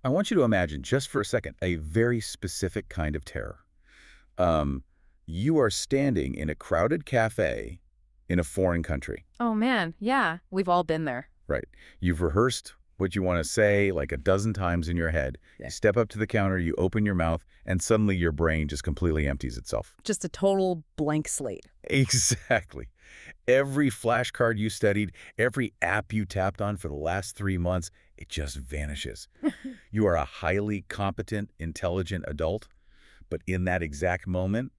I want you to imagine, just for a second, a very specific kind of terror. Um, you are standing in a crowded cafe in a foreign country, Oh man, yeah, we've all been there. right? You've rehearsed what you want to say like a dozen times in your head. You step up to the counter, you open your mouth, and suddenly your brain just completely empties itself. Just a total blank slate. Exactly. Every flashcard you studied, every app you tapped on for the last 3 months, it just vanishes. You are a highly competent, intelligent adult, but in that exact moment,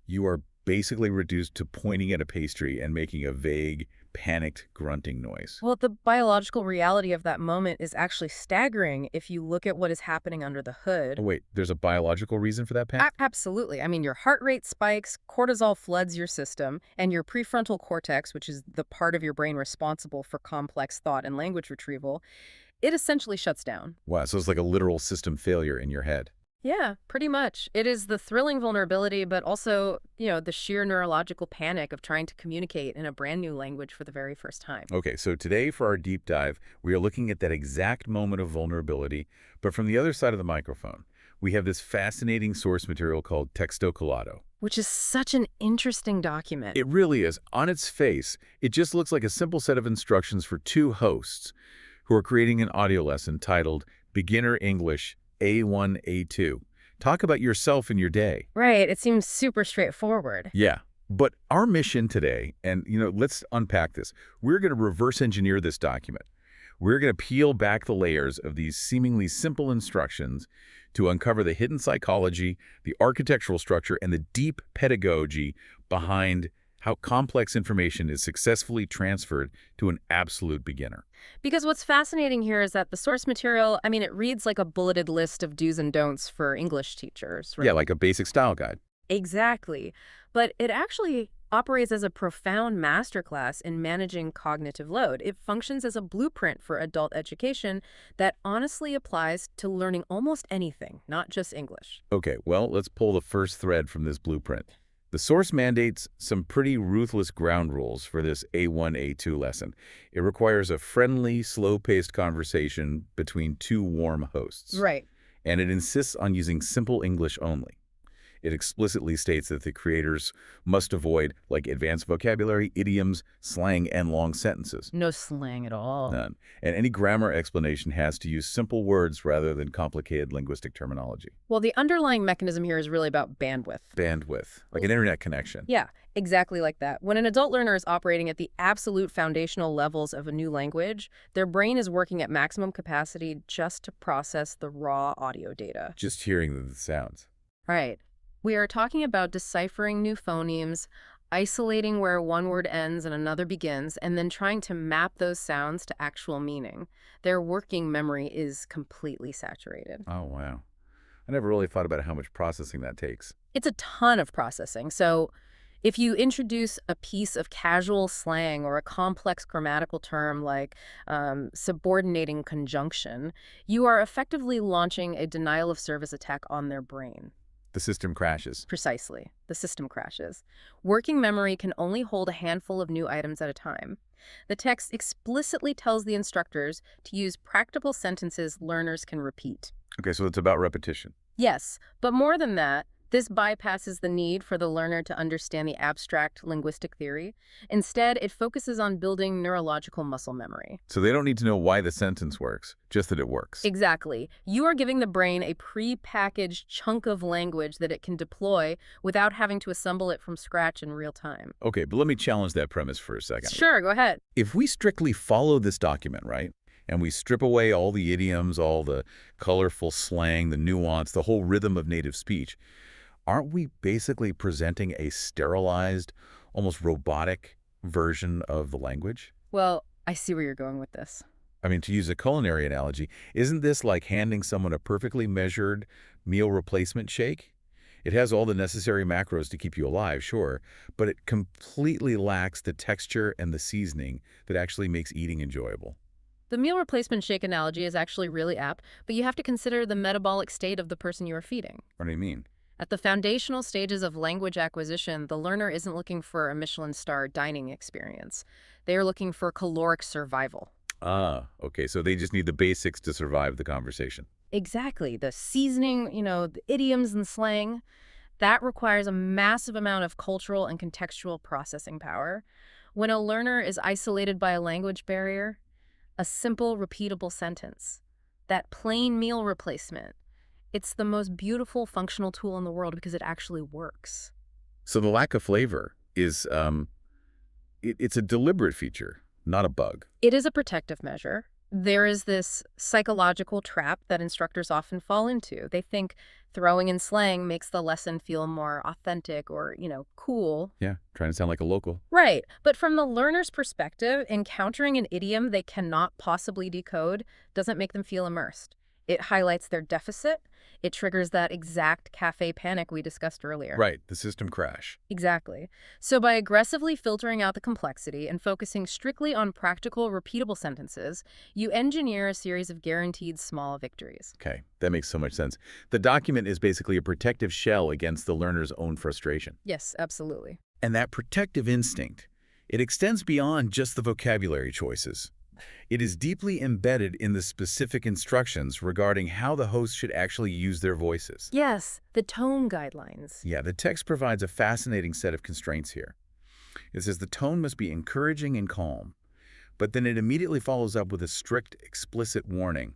you are basically reduced to pointing at a pastry and making a vague, panicked, grunting noise. Well, the biological reality of that moment is actually staggering if you look at what is happening under the Oh, hood. wait, there's a biological reason for that, Pat? Absolutely. I mean, your heart rate spikes, cortisol floods your system, and your prefrontal cortex, which is the part of your brain responsible for complex thought and language retrieval, it essentially shuts down. Wow, so it's like a literal system failure in your head. Yeah, pretty much. It is the thrilling vulnerability, but also, the sheer neurological panic of trying to communicate in a brand new language for the very first time. Okay, so today for our deep dive, we are looking at that exact moment of vulnerability, but from the other side of the microphone. We have this fascinating source material called Texto Colado. Which is such an interesting document. It really is. On its face, it just looks like a simple set of instructions for two hosts who are creating an audio lesson titled Beginner English A1-A2. Talk about yourself and your day. Right, it seems super straightforward. Yeah. But our mission today, and let's unpack this. We're going to reverse engineer this document. We're going to peel back the layers of these seemingly simple instructions to uncover the hidden psychology, the architectural structure, and the deep pedagogy behind how complex information is successfully transferred to an absolute beginner. Because what's fascinating here is that the source material, I mean, it reads like a bulleted list of do's and don'ts for English teachers, right? Yeah, like a basic style guide. Exactly. But it actually operates as a profound masterclass in managing cognitive load. It functions as a blueprint for adult education that honestly applies to learning almost anything, not just English. Okay, well, let's pull the first thread from this blueprint. The source mandates some pretty ruthless ground rules for this A1-A2 lesson. It requires a friendly, slow-paced conversation between two warm hosts. Right. And it insists on using simple English only. It explicitly states that the creators must avoid, like, advanced vocabulary, idioms, slang, and long sentences. No slang at all. None. And any grammar explanation has to use simple words rather than complicated linguistic terminology. Well, the underlying mechanism here is really about bandwidth. Bandwidth, like an internet connection. Yeah, exactly like that. When an adult learner is operating at the absolute foundational levels of a new language, their brain is working at maximum capacity just to process the raw audio data. Just hearing the sounds. Right. We are talking about deciphering new phonemes, isolating where one word ends and another begins, and then trying to map those sounds to actual meaning. Their working memory is completely saturated. Oh, wow. I never really thought about how much processing that takes. It's a ton of processing. So if you introduce a piece of casual slang or a complex grammatical term like subordinating conjunction, you are effectively launching a denial of service attack on their brain. The system crashes. Precisely. The system crashes. Working memory can only hold a handful of new items at a time. The text explicitly tells the instructors to use practical sentences learners can repeat. Okay, so it's about repetition. Yes, but more than that, this bypasses the need for the learner to understand the abstract linguistic theory. Instead, it focuses on building neurological muscle memory. So they don't need to know why the sentence works, just that it works. Exactly. You are giving the brain a pre-packaged chunk of language that it can deploy without having to assemble it from scratch in real time. Okay, but let me challenge that premise for a second. Sure, go ahead. If we strictly follow this document, right, and we strip away all the idioms, all the colorful slang, the nuance, the whole rhythm of native speech, aren't we basically presenting a sterilized, almost robotic version of the language? Well, I see where you're going with this. I mean, to use a culinary analogy, isn't this like handing someone a perfectly measured meal replacement shake? It has all the necessary macros to keep you alive, sure, but it completely lacks the texture and the seasoning that actually makes eating enjoyable. The meal replacement shake analogy is actually really apt, but you have to consider the metabolic state of the person you are feeding. What do you mean? At the foundational stages of language acquisition, the learner isn't looking for a Michelin star dining experience. They are looking for caloric survival. Ah, okay, so they just need the basics to survive the conversation. Exactly. The seasoning, the idioms and slang, that requires a massive amount of cultural and contextual processing power. When a learner is isolated by a language barrier, a simple, repeatable sentence, that plain meal replacement, it's the most beautiful functional tool in the world because it actually works. So the lack of flavor is, it's a deliberate feature, not a bug. It is a protective measure. There is this psychological trap that instructors often fall into. They think throwing in slang makes the lesson feel more authentic or, cool. Yeah, trying to sound like a local. Right. But from the learner's perspective, encountering an idiom they cannot possibly decode doesn't make them feel immersed. It highlights their deficit. It triggers that exact cafe panic we discussed earlier. Right, the system crash. Exactly. So by aggressively filtering out the complexity and focusing strictly on practical, repeatable sentences, you engineer a series of guaranteed small victories. Okay, that makes so much sense. The document is basically a protective shell against the learner's own frustration. Yes, absolutely. And that protective instinct, it extends beyond just the vocabulary choices. It is deeply embedded in the specific instructions regarding how the host should actually use their voices. Yes, the tone guidelines. Yeah, the text provides a fascinating set of constraints here. It says the tone must be encouraging and calm, but then it immediately follows up with a strict, explicit warning.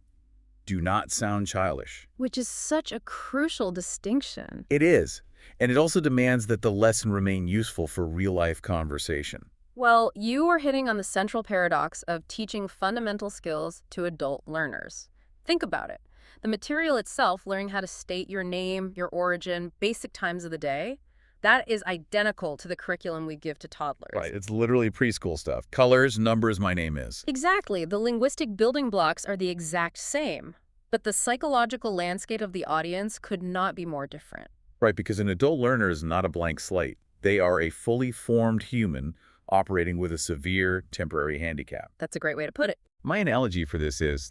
Do not sound childish. Which is such a crucial distinction. It is, and it also demands that the lesson remain useful for real-life conversation. Well, you are hitting on the central paradox of teaching fundamental skills to adult learners. Think about it. The material itself, learning how to state your name, your origin, basic times of the day, that is identical to the curriculum we give to toddlers. Right, it's literally preschool stuff. Colors, numbers, my name is. Exactly. The linguistic building blocks are the exact same. But the psychological landscape of the audience could not be more different. Right, because an adult learner is not a blank slate. They are a fully formed human operating with a severe temporary handicap. That's a great way to put it. My analogy for this is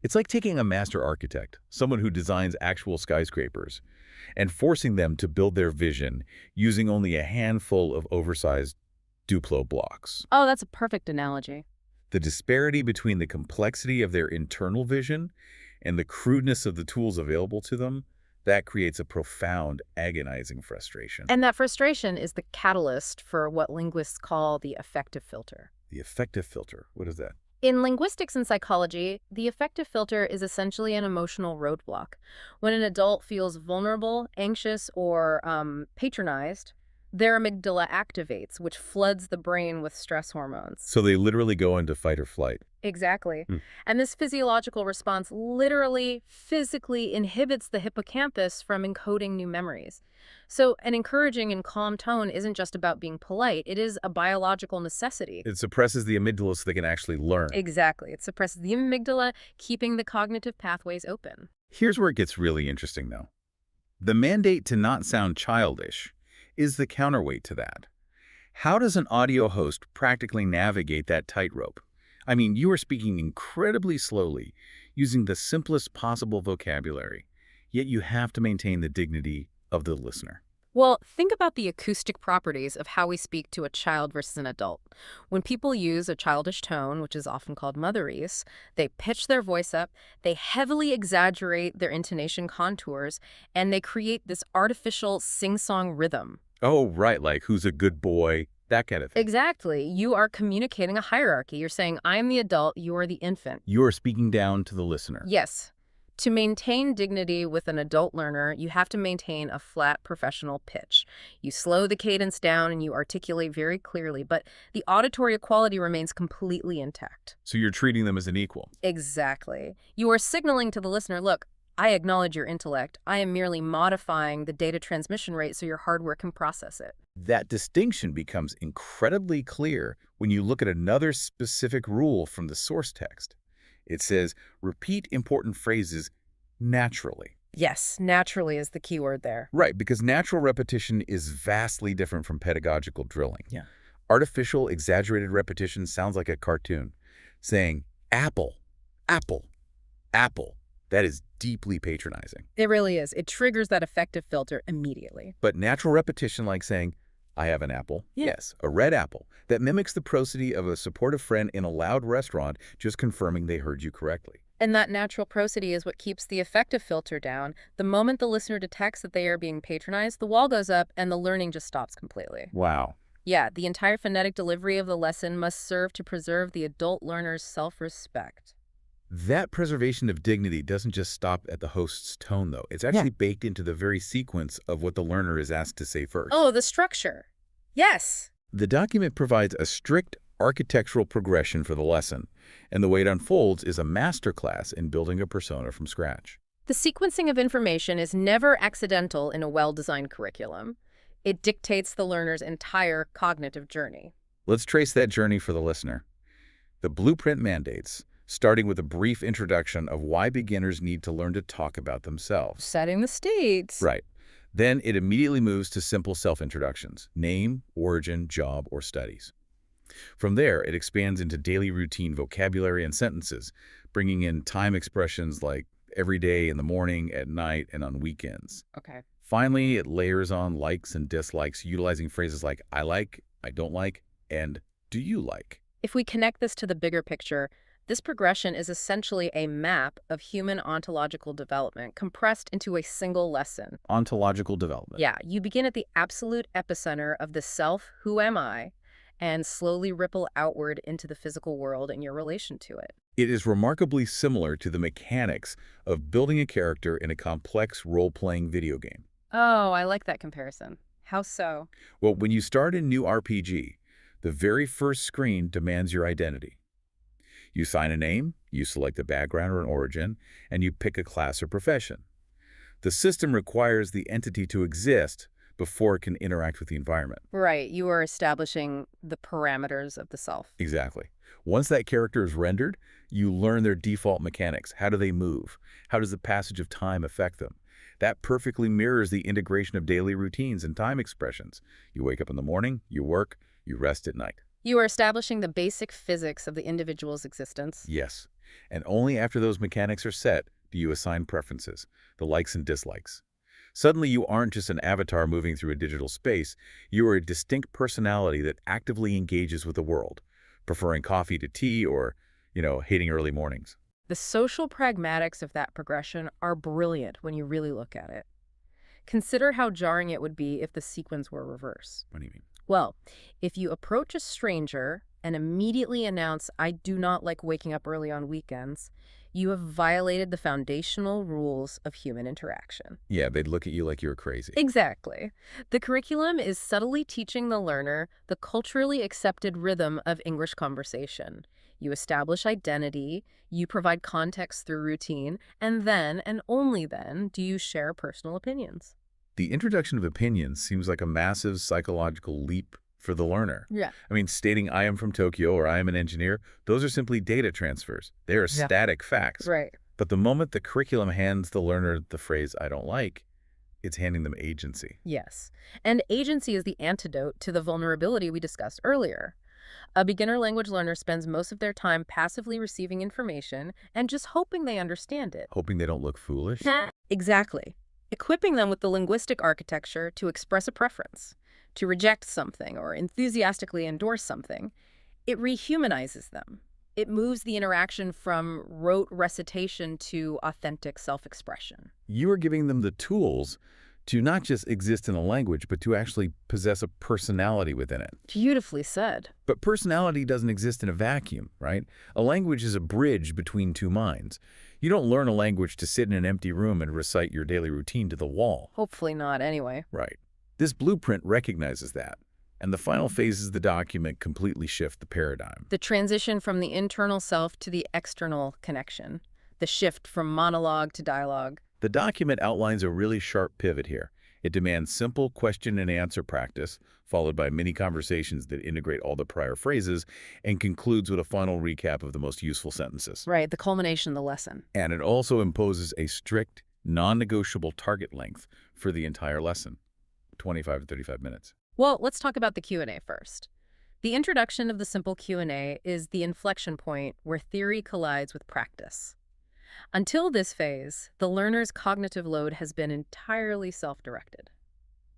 it's like taking a master architect, someone who designs actual skyscrapers, and forcing them to build their vision using only a handful of oversized Duplo blocks. Oh, that's a perfect analogy. The disparity between the complexity of their internal vision and the crudeness of the tools available to them, that creates a profound, agonizing frustration. And that frustration is the catalyst for what linguists call the affective filter. The affective filter, what is that? In linguistics and psychology, the affective filter is essentially an emotional roadblock. When an adult feels vulnerable, anxious, or patronized, their amygdala activates, which floods the brain with stress hormones. So they literally go into fight or flight. Exactly. And this physiological response literally, physically inhibits the hippocampus from encoding new memories. So an encouraging and calm tone isn't just about being polite. It is a biological necessity. It suppresses the amygdala so they can actually learn. Exactly. It suppresses the amygdala, keeping the cognitive pathways open. Here's where it gets really interesting, though. The mandate to not sound childish is the counterweight to that. How does an audio host practically navigate that tightrope? I mean, you are speaking incredibly slowly, using the simplest possible vocabulary, yet you have to maintain the dignity of the listener. Well, think about the acoustic properties of how we speak to a child versus an adult. When people use a childish tone, which is often called motherese, they pitch their voice up, they heavily exaggerate their intonation contours, and they create this artificial sing-song rhythm. Oh, right, like who's a good boy, that kind of thing. Exactly. You are communicating a hierarchy. You're saying, I'm the adult, you are the infant. You are speaking down to the listener. Yes. To maintain dignity with an adult learner, you have to maintain a flat professional pitch. You slow the cadence down and you articulate very clearly, but the auditory quality remains completely intact. So you're treating them as an equal. Exactly. You are signaling to the listener, look, I acknowledge your intellect. I am merely modifying the data transmission rate so your hardware can process it. That distinction becomes incredibly clear when you look at another specific rule from the source text. It says, repeat important phrases naturally. Yes, naturally is the key word there. Right, because natural repetition is vastly different from pedagogical drilling. Yeah. Artificial, exaggerated repetition sounds like a cartoon. Saying, apple, apple, apple. That is deeply patronizing. It really is. It triggers that affective filter immediately. But natural repetition, like saying, I have an apple. Yeah. Yes, a red apple. That mimics the prosody of a supportive friend in a loud restaurant just confirming they heard you correctly. And that natural prosody is what keeps the affective filter down. The moment the listener detects that they are being patronized, the wall goes up and the learning just stops completely. Wow. Yeah, the entire phonetic delivery of the lesson must serve to preserve the adult learner's self-respect. That preservation of dignity doesn't just stop at the host's tone, though. It's Yeah. actually baked into the very sequence of what the learner is asked to say first. Oh, the structure. Yes. The document provides a strict architectural progression for the lesson, and the way it unfolds is a masterclass in building a persona from scratch. The sequencing of information is never accidental in a well-designed curriculum. It dictates the learner's entire cognitive journey. Let's trace that journey for the listener. The blueprint mandates, starting with a brief introduction of why beginners need to learn to talk about themselves. Setting the stage. Right. Then it immediately moves to simple self-introductions: name, origin, job, or studies. From there, it expands into daily routine vocabulary and sentences, bringing in time expressions like every day, in the morning, at night, and on weekends. Okay. Finally, it layers on likes and dislikes, utilizing phrases like I like, I don't like, and do you like? If we connect this to the bigger picture, this progression is essentially a map of human ontological development compressed into a single lesson. Ontological development. Yeah, you begin at the absolute epicenter of the self, who am I, and slowly ripple outward into the physical world and your relation to it. It is remarkably similar to the mechanics of building a character in a complex role-playing video game. Oh, I like that comparison. How so? Well, when you start a new RPG, the very first screen demands your identity. You sign a name, you select a background or an origin, and you pick a class or profession. The system requires the entity to exist before it can interact with the environment. Right, you are establishing the parameters of the self. Exactly. Once that character is rendered, you learn their default mechanics. How do they move? How does the passage of time affect them? That perfectly mirrors the integration of daily routines and time expressions. You wake up in the morning, you work, you rest at night. You are establishing the basic physics of the individual's existence. Yes. And only after those mechanics are set do you assign preferences, the likes and dislikes. Suddenly, you aren't just an avatar moving through a digital space. You are a distinct personality that actively engages with the world, preferring coffee to tea or, hating early mornings. The social pragmatics of that progression are brilliant when you really look at it. Consider how jarring it would be if the sequence were reversed. What do you mean? Well, if you approach a stranger and immediately announce, I do not like waking up early on weekends, you have violated the foundational rules of human interaction. Yeah, they'd look at you like you were crazy. Exactly. The curriculum is subtly teaching the learner the culturally accepted rhythm of English conversation. You establish identity, you provide context through routine, and then, and only then, do you share personal opinions. The introduction of opinions seems like a massive psychological leap for the learner. Yeah. I mean, stating I am from Tokyo or I am an engineer, those are simply data transfers. They are Yeah. static facts. Right. But the moment the curriculum hands the learner the phrase I don't like, it's handing them agency. Yes. And agency is the antidote to the vulnerability we discussed earlier. A beginner language learner spends most of their time passively receiving information and just hoping they understand it. Hoping they don't look foolish? Exactly. Equipping them with the linguistic architecture to express a preference, to reject something or enthusiastically endorse something, it rehumanizes them. It moves the interaction from rote recitation to authentic self-expression. You are giving them the tools to not just exist in a language, but to actually possess a personality within it. Beautifully said. But personality doesn't exist in a vacuum, right? A language is a bridge between two minds. You don't learn a language to sit in an empty room and recite your daily routine to the wall. Hopefully not, anyway. Right. This blueprint recognizes that, and the final phases of the document completely shift the paradigm. The transition from the internal self to the external connection. The shift from monologue to dialogue. The document outlines a really sharp pivot here. It demands simple question and answer practice, followed by mini conversations that integrate all the prior phrases, and concludes with a final recap of the most useful sentences. Right, the culmination of the lesson. And it also imposes a strict, non-negotiable target length for the entire lesson, 25 to 35 minutes. Well, let's talk about the Q&A first. The introduction of the simple Q&A is the inflection point where theory collides with practice. Until this phase, the learner's cognitive load has been entirely self-directed.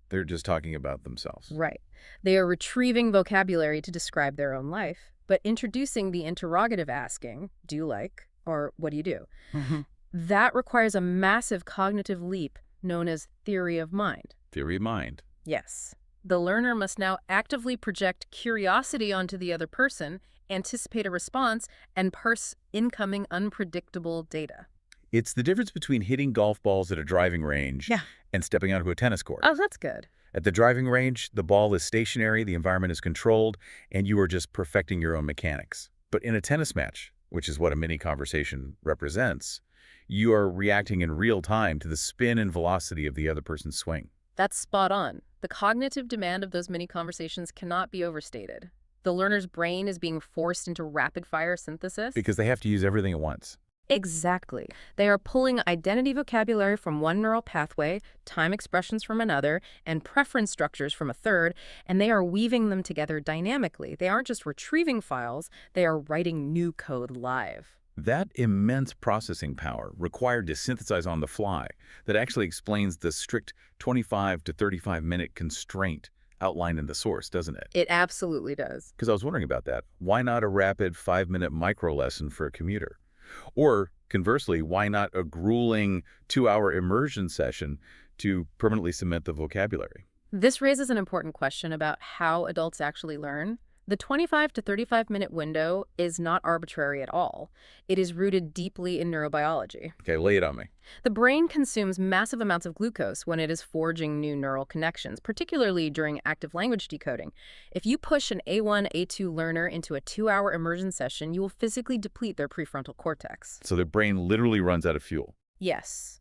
They're just talking about themselves. Right. They are retrieving vocabulary to describe their own life, but introducing the interrogative asking, do you like, or what do you do? Hmm. That requires a massive cognitive leap known as theory of mind. Theory of mind. Yes. The learner must now actively project curiosity onto the other person, anticipate a response, and parse incoming unpredictable data. It's the difference between hitting golf balls at a driving range Yeah. and stepping onto a tennis court. Oh, that's good. At the driving range, the ball is stationary, the environment is controlled, and you are just perfecting your own mechanics. But in a tennis match, which is what a mini conversation represents, you are reacting in real time to the spin and velocity of the other person's swing. That's spot on. The cognitive demand of those mini conversations cannot be overstated. The learner's brain is being forced into rapid-fire synthesis. Because they have to use everything at once. Exactly. They are pulling identity vocabulary from one neural pathway, time expressions from another, and preference structures from a third, and they are weaving them together dynamically. They aren't just retrieving files, they are writing new code live. That immense processing power required to synthesize on the fly that actually explains the strict 25 to 35-minute constraint outlined in the source, doesn't it? It absolutely does. Because I was wondering about that. Why not a rapid 5-minute micro lesson for a commuter? Or conversely, why not a grueling 2-hour immersion session to permanently cement the vocabulary? This raises an important question about how adults actually learn. The 25 to 35-minute window is not arbitrary at all. It is rooted deeply in neurobiology. Okay, lay it on me. The brain consumes massive amounts of glucose when it is forging new neural connections, particularly during active language decoding. If you push an A1-A2 learner into a 2-hour immersion session, you will physically deplete their prefrontal cortex. So the brain literally runs out of fuel. Yes.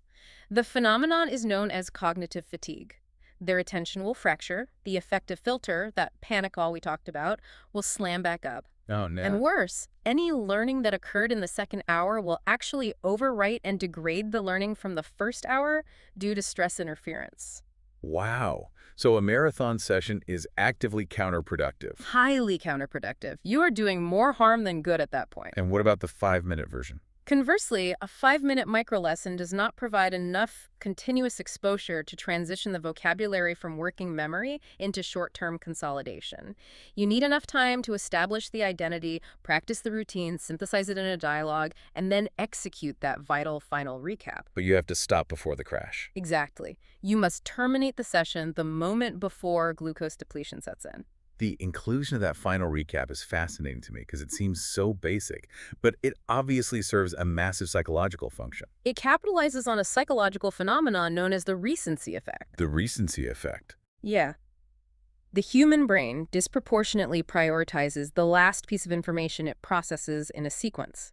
The phenomenon is known as cognitive fatigue. Their attention will fracture, the effective filter, that panic call we talked about, will slam back up. Oh, no. And worse, any learning that occurred in the second hour will actually overwrite and degrade the learning from the first hour due to stress interference. Wow. So a marathon session is actively counterproductive. Highly counterproductive. You are doing more harm than good at that point. And what about the 5-minute version? Conversely, a 5-minute microlesson does not provide enough continuous exposure to transition the vocabulary from working memory into short-term consolidation. You need enough time to establish the identity, practice the routine, synthesize it in a dialogue, and then execute that vital final recap. But you have to stop before the crash. Exactly. You must terminate the session the moment before glucose depletion sets in. The inclusion of that final recap is fascinating to me because it seems so basic, but it obviously serves a massive psychological function. It capitalizes on a psychological phenomenon known as the recency effect. The recency effect. Yeah. The human brain disproportionately prioritizes the last piece of information it processes in a sequence.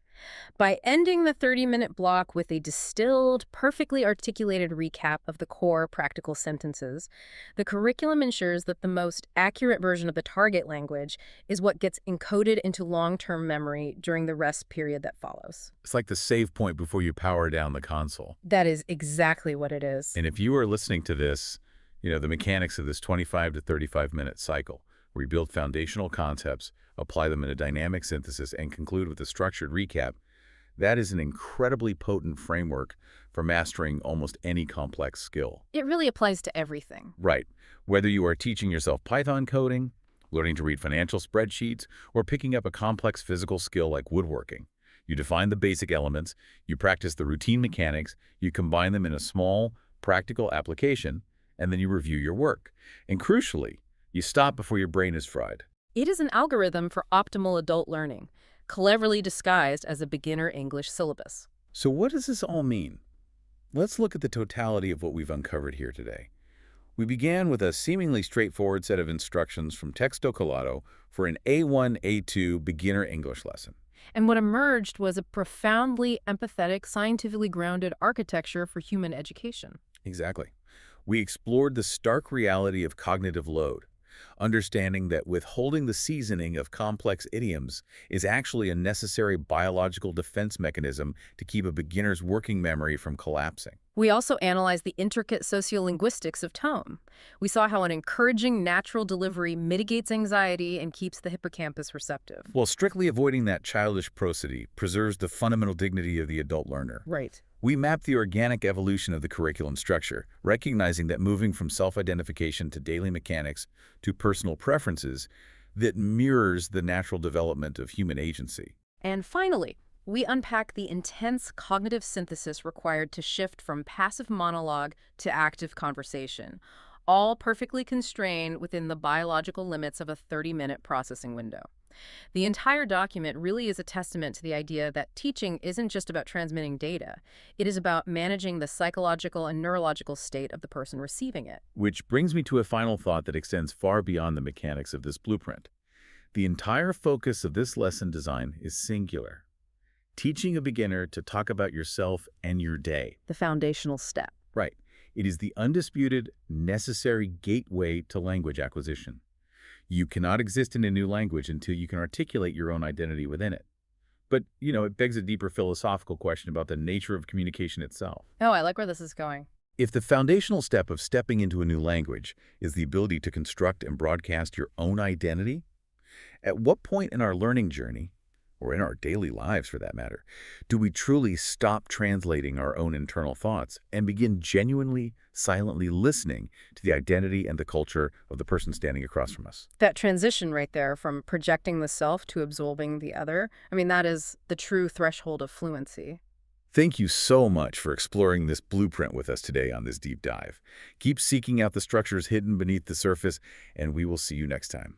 By ending the 30-minute block with a distilled, perfectly articulated recap of the core practical sentences, the curriculum ensures that the most accurate version of the target language is what gets encoded into long-term memory during the rest period that follows. It's like the save point before you power down the console. That is exactly what it is. And if you are listening to this, the mechanics of this 25 to 35-minute cycle, where you build foundational concepts, apply them in a dynamic synthesis, and conclude with a structured recap, that is an incredibly potent framework for mastering almost any complex skill. It really applies to everything. Right. Whether you are teaching yourself Python coding, learning to read financial spreadsheets, or picking up a complex physical skill like woodworking, you define the basic elements, you practice the routine mechanics, you combine them in a small, practical application, and then you review your work. And crucially, you stop before your brain is fried. It is an algorithm for optimal adult learning, cleverly disguised as a beginner English syllabus. So what does this all mean? Let's look at the totality of what we've uncovered here today. We began with a seemingly straightforward set of instructions from Texto Collado for an A1-A2 beginner English lesson. And what emerged was a profoundly empathetic, scientifically grounded architecture for human education. Exactly. We explored the stark reality of cognitive load, understanding that withholding the seasoning of complex idioms is actually a necessary biological defense mechanism to keep a beginner's working memory from collapsing. We also analyzed the intricate sociolinguistics of tone. We saw how an encouraging natural delivery mitigates anxiety and keeps the hippocampus receptive. While strictly avoiding that childish prosody preserves the fundamental dignity of the adult learner. Right. We mapped the organic evolution of the curriculum structure, recognizing that moving from self-identification to daily mechanics to personal preferences that mirrors the natural development of human agency. And finally, We unpack the intense cognitive synthesis required to shift from passive monologue to active conversation, all perfectly constrained within the biological limits of a 30-minute processing window. The entire document really is a testament to the idea that teaching isn't just about transmitting data. It is about managing the psychological and neurological state of the person receiving it. Which brings me to a final thought that extends far beyond the mechanics of this blueprint. The entire focus of this lesson design is singular. Teaching a beginner to talk about yourself and your day. The foundational step. Right. It is the undisputed, necessary gateway to language acquisition. You cannot exist in a new language until you can articulate your own identity within it. But, it begs a deeper philosophical question about the nature of communication itself. Oh, I like where this is going. If the foundational step of stepping into a new language is the ability to construct and broadcast your own identity, at what point in our learning journey, or in our daily lives for that matter, do we truly stop translating our own internal thoughts and begin genuinely, silently listening to the identity and the culture of the person standing across from us? That transition right there from projecting the self to absorbing the other, that is the true threshold of fluency. Thank you so much for exploring this blueprint with us today on this deep dive. Keep seeking out the structures hidden beneath the surface, and we will see you next time.